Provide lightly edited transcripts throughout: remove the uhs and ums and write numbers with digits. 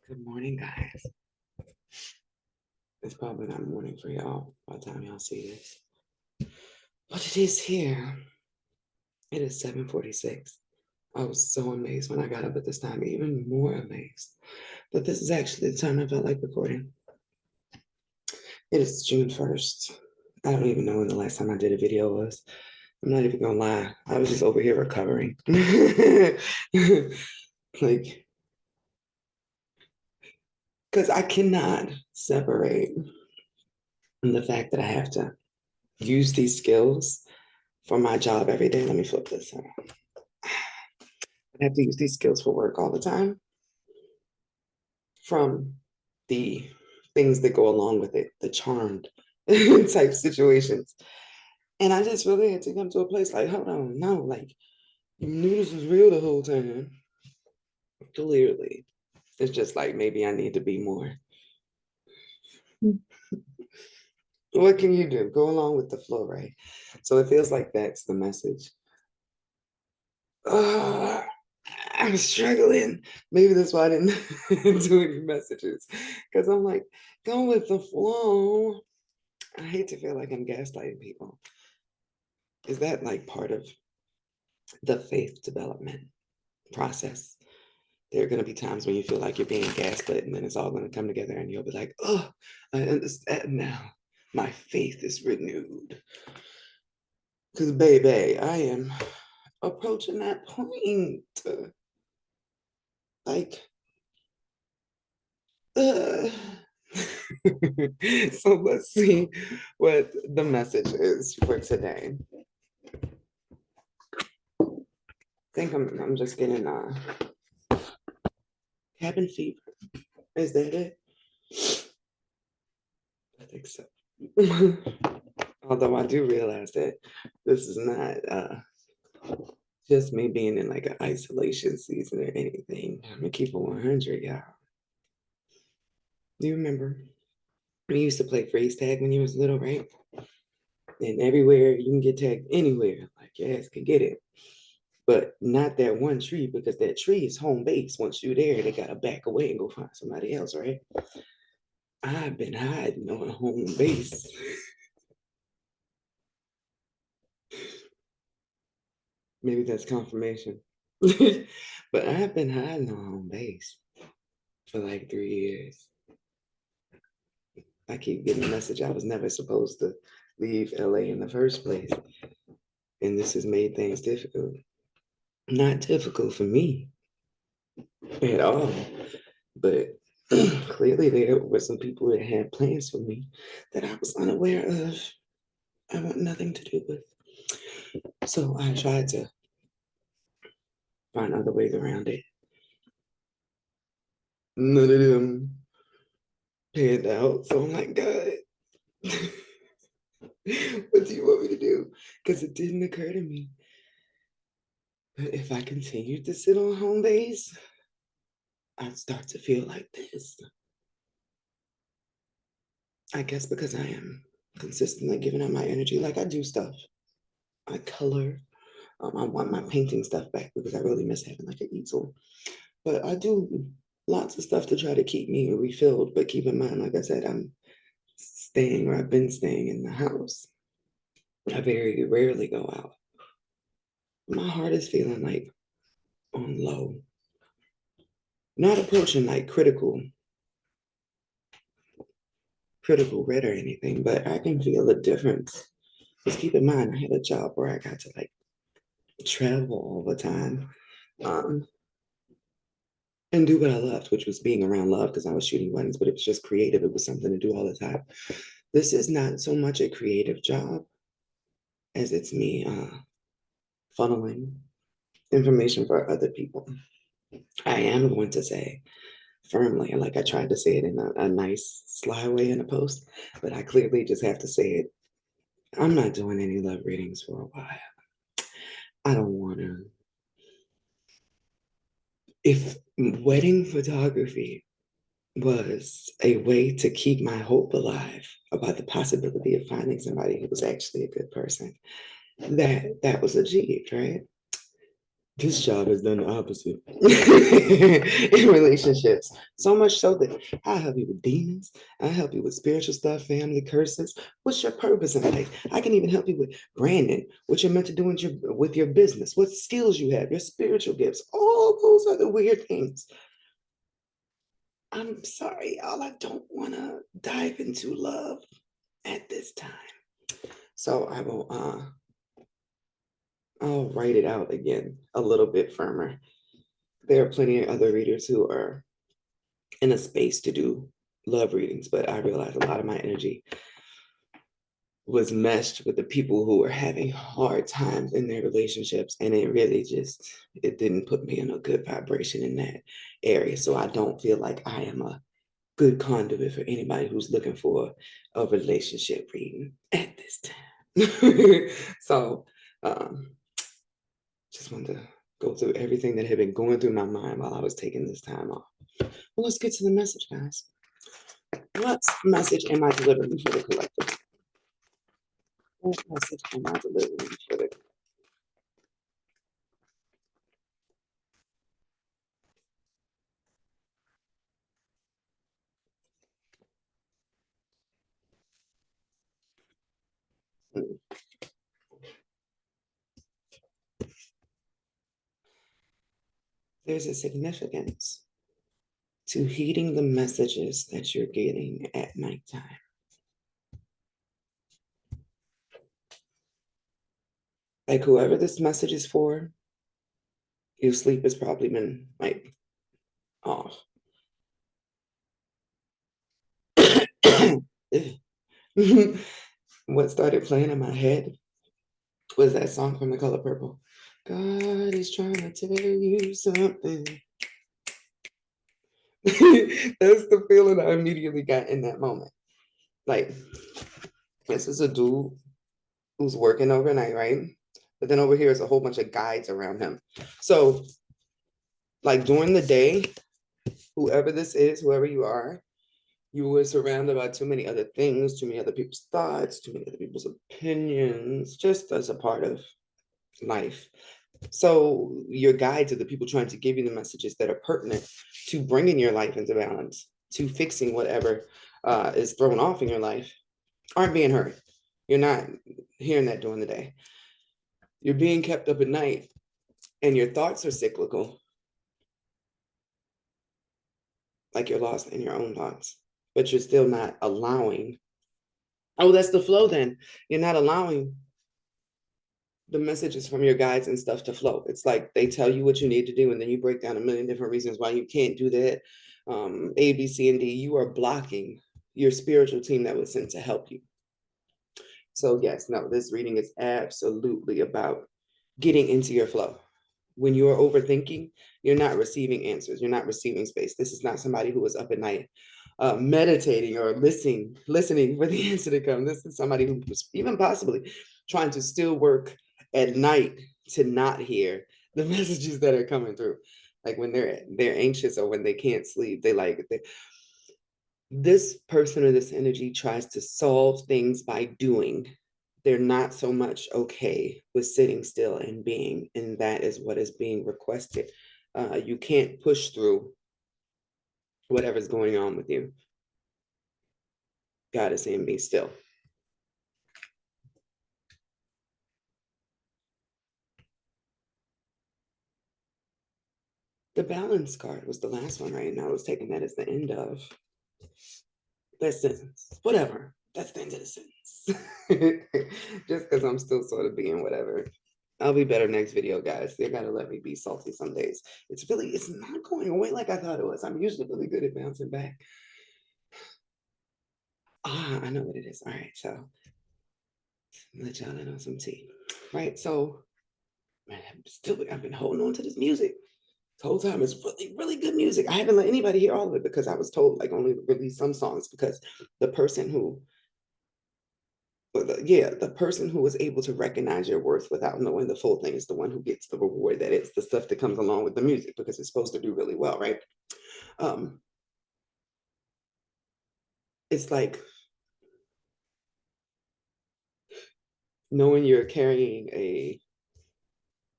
Good morning, guys. It's probably not morning for y'all by the time y'all see this, but it is here. It is 7:46. I was so amazed when I got up at this time, even more amazed that this is actually the time I felt like recording. It is June 1st. I don't even know when the last time I did a video was. I'm not even gonna lie. I was just over here recovering. Like, because I cannot separate the fact that I have to use these skills for my job every day. Let me flip this around. I have to use these skills for work all the time from the things that go along with it, the charmed type situations. And I just really had to come to a place like, hold on, no, like you knew this was real the whole time. Clearly. It's just like maybe I need to be more. What can you do? Go along with the flow, right? So it feels like that's the message. I'm struggling. Maybe that's why I didn't do any messages. Because I'm like, go with the flow. I hate to feel like I'm gaslighting people. Is that like part of the faith development process? There are going to be times when you feel like you're being gaslit, and then it's all going to come together, and you'll be like, oh, I understand now. My faith is renewed. Because, baby, I am approaching that point. Like, uh. So let's see what the message is for today. I think I'm just getting cabin fever. Is that it? I think so. Although I do realize that this is not just me being in like an isolation season or anything. I'm gonna keep it 100, y'all. Do you remember we used to play freeze tag when you was little, right? And everywhere you can get tagged anywhere, like your ass can get it. But not that one tree because that tree is home base. Once you're there, they gotta back away and go find somebody else, right? I've been hiding on home base. Maybe that's confirmation. But I've been hiding on home base for like 3 years. I keep getting the message I was never supposed to leave LA in the first place. And this has made things difficult. Not difficult for me at all, but clearly there were some people that had plans for me that I was unaware of. I want nothing to do with. So I tried to find other ways around it. None of them panned out. So I'm like, God, what do you want me to do? Because it didn't occur to me that if I continued to sit on home base, I'd start to feel like this. I guess because I am consistently giving up my energy. Like I do stuff. I color. I want my painting stuff back because I really miss having like an easel. But I do lots of stuff to try to keep me refilled. But keep in mind, like I said, I'm staying or I've been staying in the house. I very rarely go out. My heart is feeling like on low. Not approaching like critical red or anything, but I can feel a difference. Just keep in mind, I had a job where I got to like travel all the time. Um, and do what I loved, which was being around love because I was shooting weddings, but it was just creative. It was something to do all the time. This is not so much a creative job as it's me funneling information for other people. I am going to say firmly, and like I tried to say it in a nice, sly way in a post, but I clearly just have to say it. I'm not doing any love readings for a while. I don't want to. If wedding photography was a way to keep my hope alive about the possibility of finding somebody who was actually a good person, that was achieved, right? This job has done the opposite in relationships. So much so that I help you with demons. I help you with spiritual stuff, family curses. What's your purpose in life? I can even help you with branding, what you're meant to do with your business, what skills you have, your spiritual gifts. All those are the weird things. I'm sorry, all I don't want to dive into love at this time. So I'll write it out again a little bit firmer. There are plenty of other readers who are in a space to do love readings, but I realized a lot of my energy was meshed with the people who were having hard times in their relationships, and it really just it didn't put me in a good vibration in that area. So I don't feel like I am a good conduit for anybody who's looking for a relationship reading at this time. So um, just wanted to go through everything that had been going through my mind while I was taking this time off. Well, let's get to the message, guys. What message am I delivering for the collective? What message am I delivering for the collective? There's a significance to heeding the messages that you're getting at nighttime. Like whoever this message is for, your sleep has probably been like off. What started playing in my head was that song from The Color Purple. God is trying to tell you something. That's the feeling I immediately got in that moment. Like, this is a dude who's working overnight, right? But then over here is a whole bunch of guides around him. So, like during the day, whoever this is, whoever you are, you were surrounded by too many other things, too many other people's thoughts, too many other people's opinions, just as a part of life. So your guides are the people trying to give you the messages that are pertinent to bringing your life into balance, to fixing whatever is thrown off in your life, aren't being heard. You're not hearing that during the day. You're being kept up at night, and your thoughts are cyclical, like you're lost in your own thoughts, but you're still not allowing. Oh, that's the flow then. You're not allowing the messages from your guides and stuff to flow. It's like they tell you what you need to do, and then you break down a million different reasons why you can't do that. A, B, C, and D. You are blocking your spiritual team that was sent to help you. So yes, no, this reading is absolutely about getting into your flow. When you are overthinking, you're not receiving answers. You're not receiving space. This is not somebody who is up at night meditating or listening for the answer to come. This is somebody who was even possibly trying to still work at night to not hear the messages that are coming through. Like when they're anxious or when they can't sleep, this person or this energy tries to solve things by doing. They're not so much okay with sitting still and being, and that is what is being requested. You can't push through whatever's going on with you. God is saying, be still. The balance card was the last one, right? And I was taking that as the end of that sentence. Whatever. That's the end of the sentence. Just because I'm still sort of being whatever. I'll be better next video, guys. They gotta let me be salty some days. It's not going away like I thought it was. I'm usually really good at bouncing back. Ah, I know what it is. All right, so let y'all in on some tea. Right, so man, I've been holding on to this music. The whole time it's really, really good music. I haven't let anybody hear all of it because I was told like only release some songs because the person who the person who was able to recognize your worth without knowing the full thing is the one who gets the reward. That it's the stuff that comes along with the music because it's supposed to do really well, right? Um, it's like knowing you're carrying a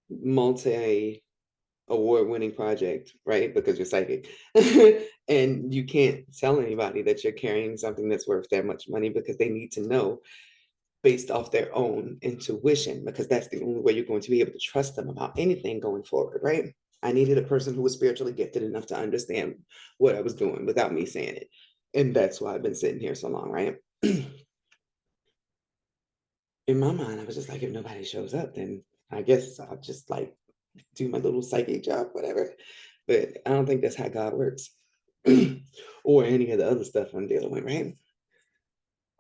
multi award-winning project, right? Because you're psychic. And you can't tell anybody that you're carrying something that's worth that much money because they need to know based off their own intuition, because that's the only way you're going to be able to trust them about anything going forward, right? I needed a person who was spiritually gifted enough to understand what I was doing without me saying it. And that's why I've been sitting here so long, right? In my mind, I was just like, if nobody shows up, then I guess I'll just like do my little psychic job, whatever. But I don't think that's how God works. Or any of the other stuff I'm dealing with, right?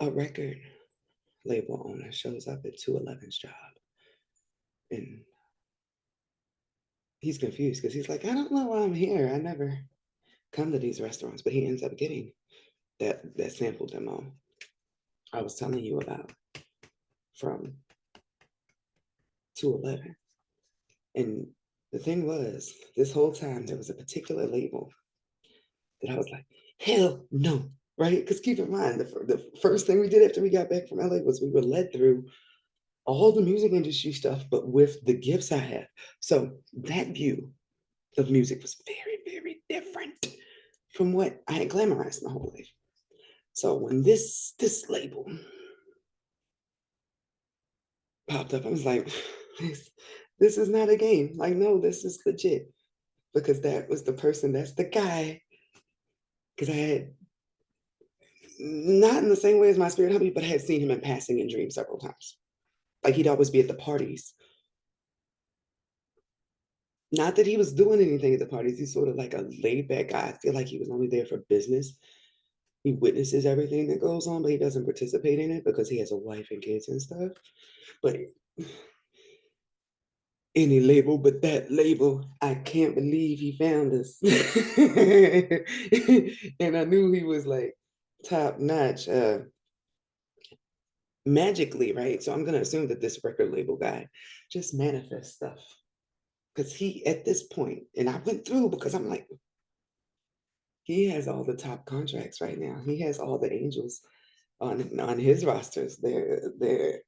A record label owner shows up at 211's job and he's confused because he's like, I don't know why I'm here. I never come to these restaurants, but he ends up getting that sample demo I was telling you about from 211. And the thing was, this whole time there was a particular label that I was like, hell no, right? Because keep in mind, the first thing we did after we got back from LA was we were led through all the music industry stuff, but with the gifts I had. So that view of music was very, very different from what I had glamorized my whole life. So when this label popped up, I was like, this is not a game. Like, no, this is legit. Because that was the person, that's the guy. Because I had not in the same way as my spirit hubby, but I had seen him in passing in dreams several times. Like he'd always be at the parties. Not that he was doing anything at the parties. He's sort of like a laid back guy. I feel like he was only there for business. He witnesses everything that goes on, but he doesn't participate in it because he has a wife and kids and stuff. But any label but that label, I can't believe he found us. And I knew he was like top notch magically, right? So I'm gonna assume that this record label guy just manifests stuff. Because he at this point, and I went through because I'm like, he has all the top contracts right now. He has all the angels on his rosters. They're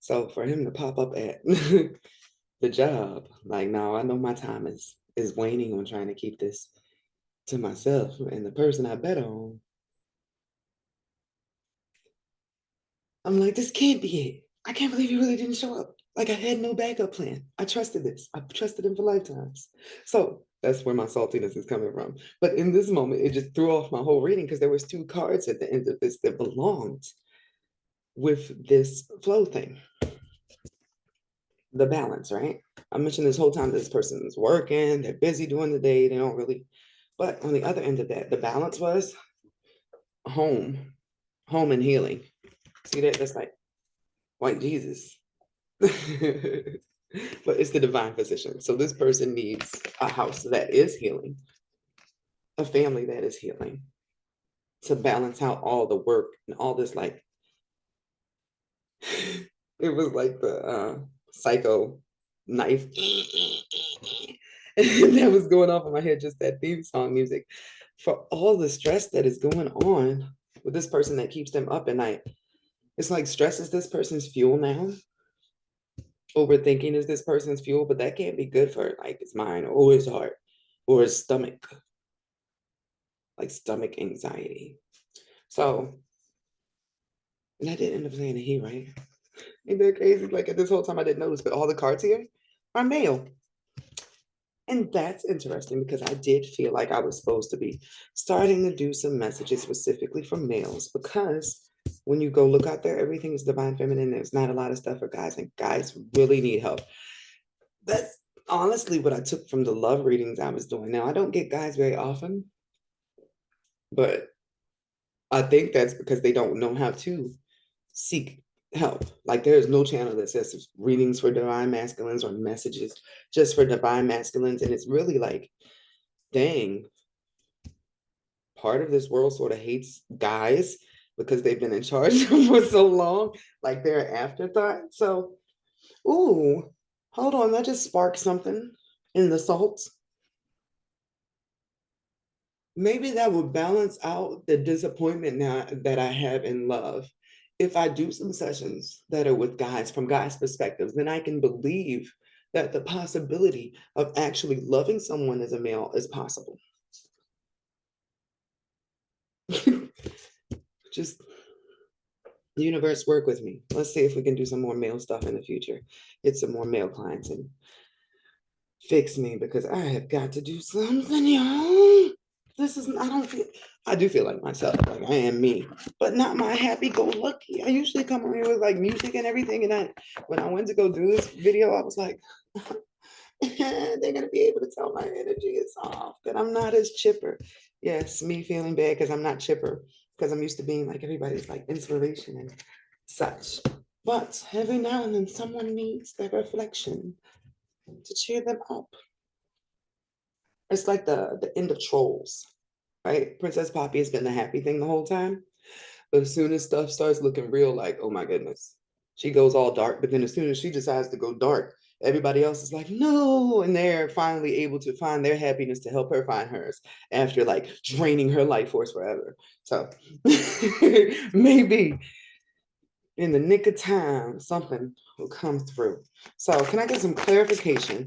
so for him to pop up at the job, like, no, I know my time is waning on trying to keep this to myself. And the person I bet on, I'm like, this can't be it. I can't believe he really didn't show up. Like I had no backup plan. I trusted this. I trusted him for lifetimes. So that's where my saltiness is coming from. But in this moment, it just threw off my whole reading because there was two cards at the end of this that belonged with this flow thing. The balance, right? I mentioned this whole time this person is working, they're busy during the day, they don't really. But on the other end of that, the balance was home, home and healing. See that? That's like white Jesus. But it's the divine physician. So this person needs a house that is healing, a family that is healing to balance out all the work and all this like it was like the psycho knife that was going off in my head, just that theme song music for all the stress that is going on with this person that keeps them up at night. It's like stress is this person's fuel now. Overthinking is this person's fuel, but that can't be good for like his mind or his heart or his stomach, like stomach anxiety. So, and I did end up saying a he, right? Ain't that crazy? Like at this whole time I didn't notice, but all the cards here are male. And that's interesting because I did feel like I was supposed to be starting to do some messages specifically for males because when you go look out there, everything is divine feminine. There's not a lot of stuff for guys, and guys really need help. That's honestly what I took from the love readings I was doing. Now, I don't get guys very often, but I think that's because they don't know how to seek help. Like there's no channel that says readings for divine masculines or messages just for divine masculines. And it's really like, dang, part of this world sort of hates guys because they've been in charge for so long, like they're an afterthought. So, ooh, hold on, that just sparked something in the salt. Maybe that would balance out the disappointment now that I have in love. If I do some sessions that are with guys from guys' perspectives, then I can believe that the possibility of actually loving someone as a male is possible. Just the universe, work with me. Let's see if we can do some more male stuff in the future. Get some more male clients and fix me because I have got to do something, y'all. This is, I don't feel, I do feel like myself, like I am me, but not my happy go lucky. I usually come on here with like music and everything. And when I went to go do this video, I was like, they're gonna be able to tell my energy is off, that I'm not as chipper. Yes, me feeling bad because I'm not chipper, because I'm used to being like everybody's like inspiration and such. But every now and then someone needs that reflection to cheer them up. It's like the end of Trolls, right? Princess Poppy has been the happy thing the whole time. But as soon as stuff starts looking real, like, oh my goodness, she goes all dark. But then as soon as she decides to go dark, everybody else is like, no. And they're finally able to find their happiness to help her find hers after like draining her life force forever. So maybe in the nick of time, something will come through. So, can I get some clarification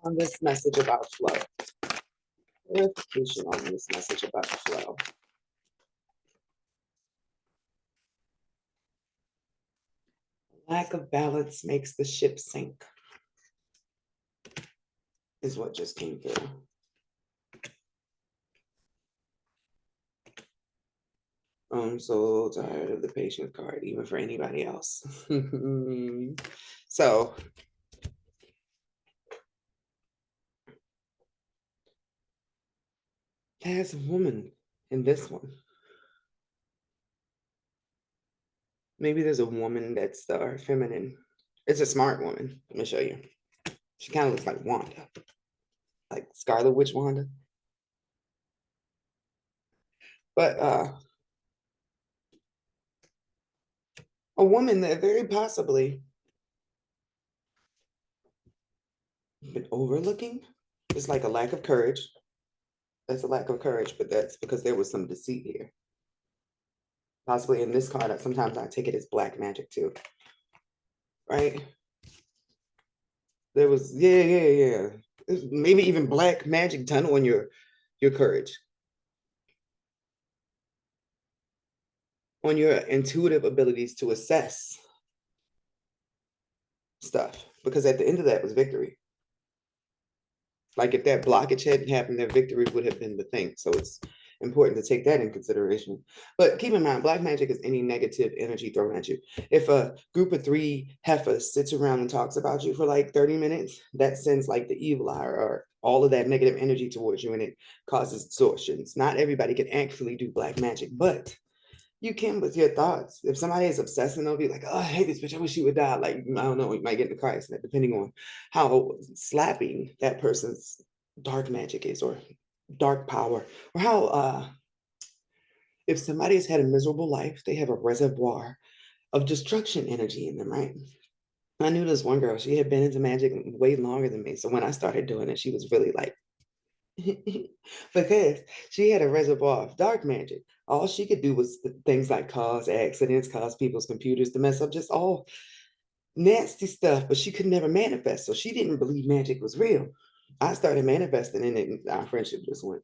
on this message about flow? Clarification on this message about flow. Lack of balance makes the ship sink, is what just came through. I'm so tired of the patience card, even for anybody else. So, there's a woman in this one. Maybe there's a woman that's the feminine. It's a smart woman. Let me show you. She kind of looks like Wanda, like Scarlet Witch Wanda. But a woman that very possibly been overlooking is like a lack of courage. That's a lack of courage, but that's because there was some deceit here. Possibly in this card, sometimes I take it as black magic too, right? There was, yeah. Maybe even black magic done on your courage, on your intuitive abilities to assess stuff. Because at the end of that was victory. Like if that blockage hadn't happened, their victory would have been the thing. So it's important to take that in consideration. But keep in mind, black magic is any negative energy thrown at you. If a group of 3 heifers sits around and talks about you for like 30 minutes, that sends like the evil eye or all of that negative energy towards you, and it causes distortions. Not everybody can actually do black magic, but you can with your thoughts. If somebody is obsessing over you, like, oh, I hate this bitch, I wish she would die. Like, I don't know, you might get in the car accident, depending on how slapping that person's dark magic is, or dark power, or how if somebody has had a miserable life, they have a reservoir of destruction energy in them, right? I knew this one girl, she had been into magic way longer than me. So when I started doing it, she was really like, because she had a reservoir of dark magic. All she could do was things like cause accidents, cause people's computers to mess up, just all nasty stuff, but she could never manifest. So she didn't believe magic was real. I started manifesting and it, our friendship just went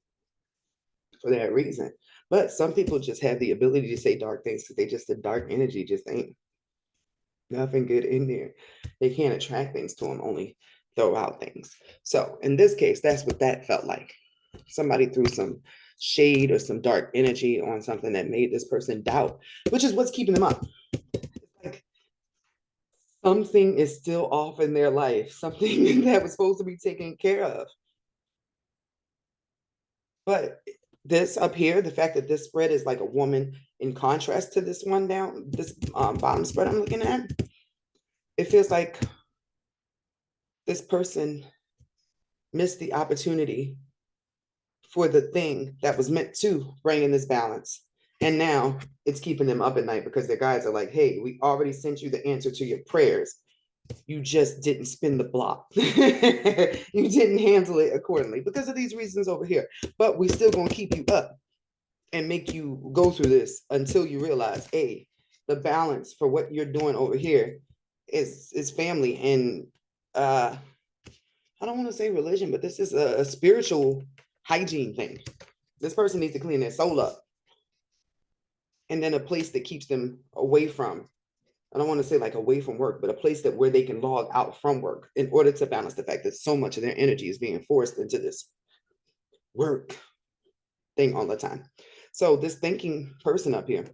for that reason. But some people just have the ability to say dark things because they just, the dark energy just ain't nothing good in there. They can't attract things to them, only throw out things. So in this case, that's what that felt like. Somebody threw some shade or some dark energy on something that made this person doubt, which is what's keeping them up. Like something is still off in their life, something that was supposed to be taken care of. But this up here, the fact that this spread is like a woman in contrast to this one down, this bottom spread I'm looking at, it feels like this person missed the opportunity for the thing that was meant to bring in this balance. And now it's keeping them up at night because their guys are like, hey, we already sent you the answer to your prayers. You just didn't spin the block. You didn't handle it accordingly because of these reasons over here. But we still gonna keep you up and make you go through this until you realize, hey, the balance for what you're doing over here is family and I don't want to say religion, but this is a spiritual hygiene thing. This person needs to clean their soul up. And then a place that keeps them away from, I don't want to say like away from work, but a place that where they can log out from work in order to balance the fact that so much of their energy is being forced into this work thing all the time. So this thinking person up here,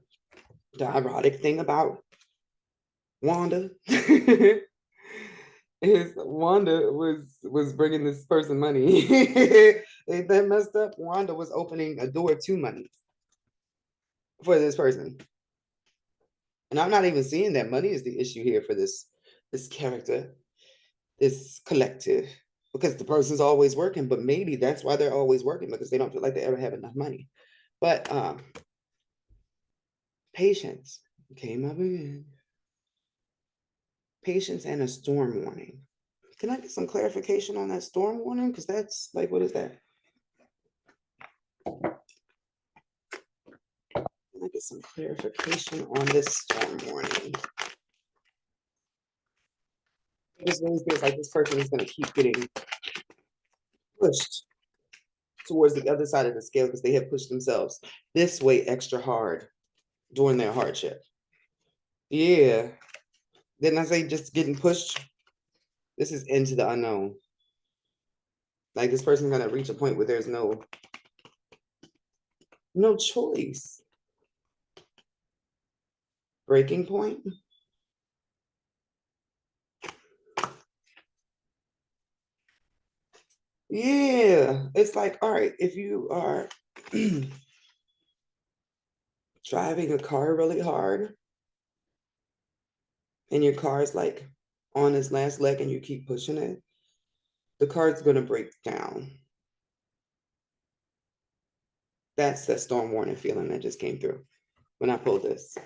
the ironic thing about Wanda is Wanda was bringing this person money. Ain't that messed up? Wanda was opening a door to money for this person. And I'm not even seeing that money is the issue here for this character, this collective, because the person's always working, but maybe that's why they're always working, because they don't feel like they ever have enough money. But patience came up again. Patience and a storm warning. Can I get some clarification on that storm warning? Because that's like, what is that? Can I get some clarification on this storm warning? It just really feels like this person is going to keep getting pushed towards the other side of the scale because they have pushed themselves this way extra hard during their hardship. Yeah. Didn't I say just getting pushed? This is into the unknown. Like this person's going to reach a point where there's no choice. Breaking point. Yeah, it's like, all right, if you are driving a car really hard and your car is like on its last leg and you keep pushing it, the car's gonna break down. That's that storm warning feeling that just came through when I pulled this.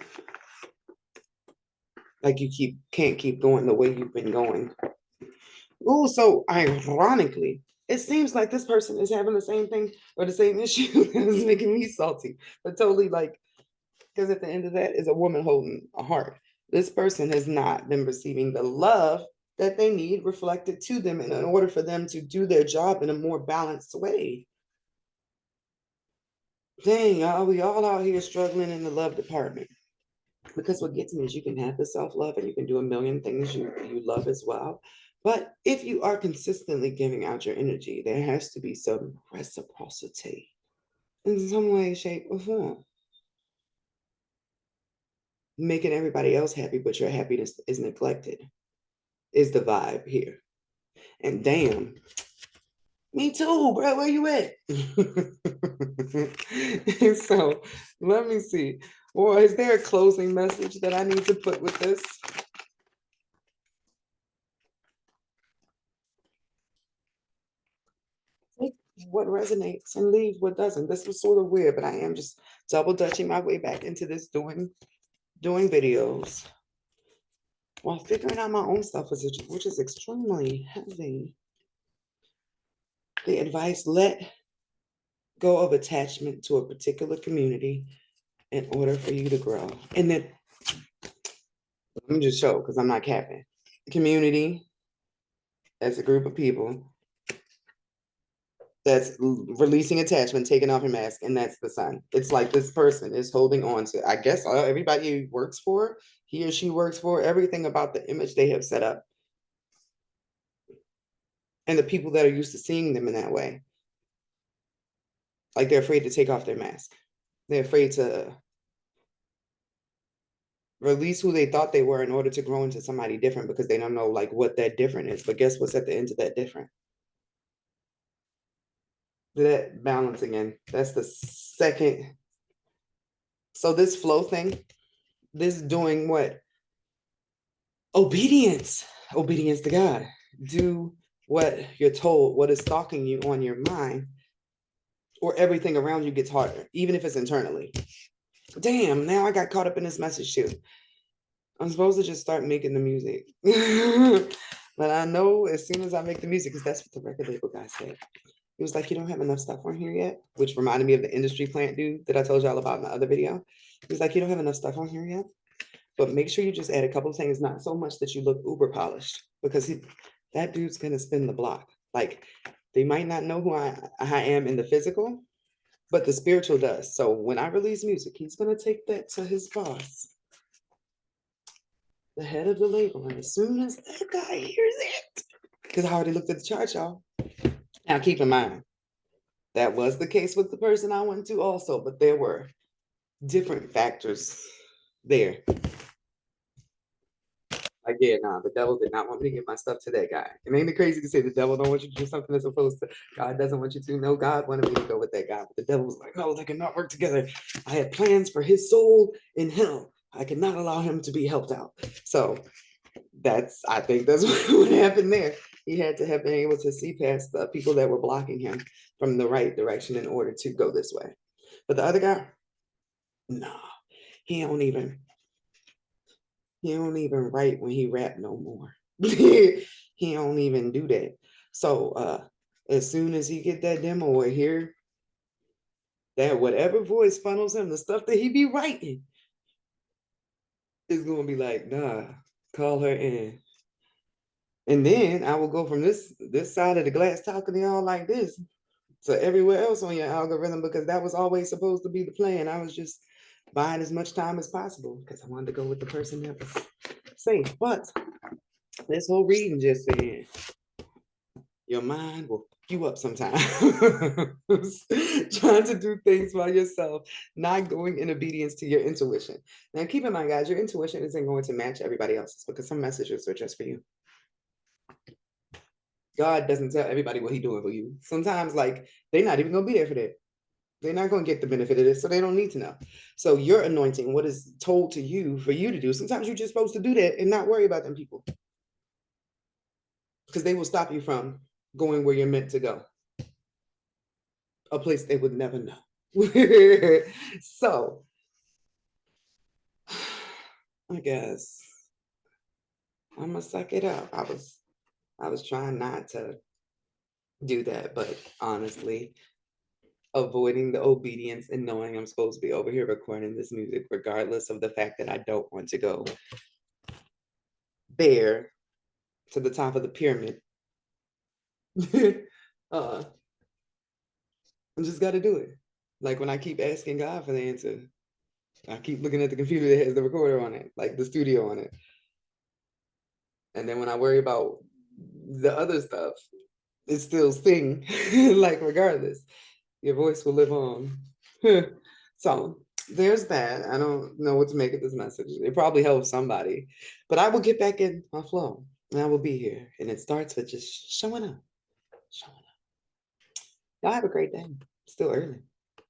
Like you can't keep going the way you've been going. Oh, so ironically, it seems like this person is having the same thing or the same issue that was making me salty, but totally like, because at the end of that is a woman holding a heart. This person has not been receiving the love that they need reflected to them in order for them to do their job in a more balanced way. Dang, y'all, we all out here struggling in the love department. Because what gets me is you can have the self-love and you can do a million things you love as well. But if you are consistently giving out your energy, there has to be some reciprocity in some way, shape, or form. Making everybody else happy, but your happiness is neglected, is the vibe here. And damn, me too, bro. Where you at? So let me see. Well, is there a closing message that I need to put with this? Take what resonates and leave what doesn't. This was sort of weird, but I am just double dutching my way back into this doing videos while figuring out my own stuff, which is extremely heavy. The advice: let go of attachment to a particular community in order for you to grow. And then let me just show, because I'm not capping. Community as a group of people that's releasing attachment, taking off your mask, and that's the sun. It's like this person is holding on to, I guess, everybody he works for, he or she works for, everything about the image they have set up. And the people that are used to seeing them in that way. Like they're afraid to take off their mask. They're afraid to release who they thought they were in order to grow into somebody different because they don't know like what that different is. But guess what's at the end of that different? That balance again. That's the second. So this flow thing, this doing what? Obedience. Obedience to God. Do what you're told, what is stalking you on your mind, or everything around you gets harder, even if it's internally. Damn, now I got caught up in this message too. I'm supposed to just start making the music. But I know as soon as I make the music, because that's what the record label guy said. He was like, you don't have enough stuff on here yet, which reminded me of the industry plant dude that I told y'all about in the other video. He was like, you don't have enough stuff on here yet. But make sure you just add a couple of things, not so much that you look uber polished, because that dude's gonna spin the block. Like they might not know who I am in the physical, but the spiritual does. So when I release music, he's gonna take that to his boss, the head of the label. And as soon as that guy hears it, because I already looked at the chart, y'all. Now keep in mind, that was the case with the person I went to also, but there were different factors there. Like, yeah, nah, the devil did not want me to give my stuff to that guy. And ain't it crazy to say the devil don't want you to do something that's opposed to God doesn't want you to? No, God wanted me to go with that guy. But the devil was like, no, they cannot work together. I had plans for his soul in hell. I cannot allow him to be helped out. So I think that's what happened there. He had to have been able to see past the people that were blocking him from the right direction in order to go this way. But the other guy, no, he don't even write when he rap no more. He don't even do that. So as soon as he get that demo or hear that whatever voice funnels him, the stuff that he be writing is gonna be like, nah, call her in. And then I will go from this side of the glass talking to y'all like this to everywhere else on your algorithm, because that was always supposed to be the plan. I was just buying as much time as possible because I wanted to go with the person that was safe. But this whole reading just said your mind will fuck you up sometimes. Trying to do things by yourself, not going in obedience to your intuition. Now, keep in mind, guys, your intuition isn't going to match everybody else's because some messages are just for you. God doesn't tell everybody what he's doing for you. Sometimes, like, they're not even going to be there for that. They're not going to get the benefit of this, so they don't need to know. So your anointing, what is told to you for you to do, sometimes you're just supposed to do that and not worry about them people, because they will stop you from going where you're meant to go, a place they would never know. So I guess I'm gonna suck it up. I was trying not to do that, but honestly, avoiding the obedience and knowing I'm supposed to be over here recording this music, regardless of the fact that I don't want to go there to the top of the pyramid. I just got to do it. Like when I keep asking God for the answer, I keep looking at the computer that has the recorder on it, like the studio on it. And then when I worry about the other stuff, it still sting. Like regardless, your voice will live on. So there's that. I don't know what to make of this message. It probably helps somebody, but I will get back in my flow and I will be here. And it starts with just showing up. Showing up. Y'all have a great day. Still early.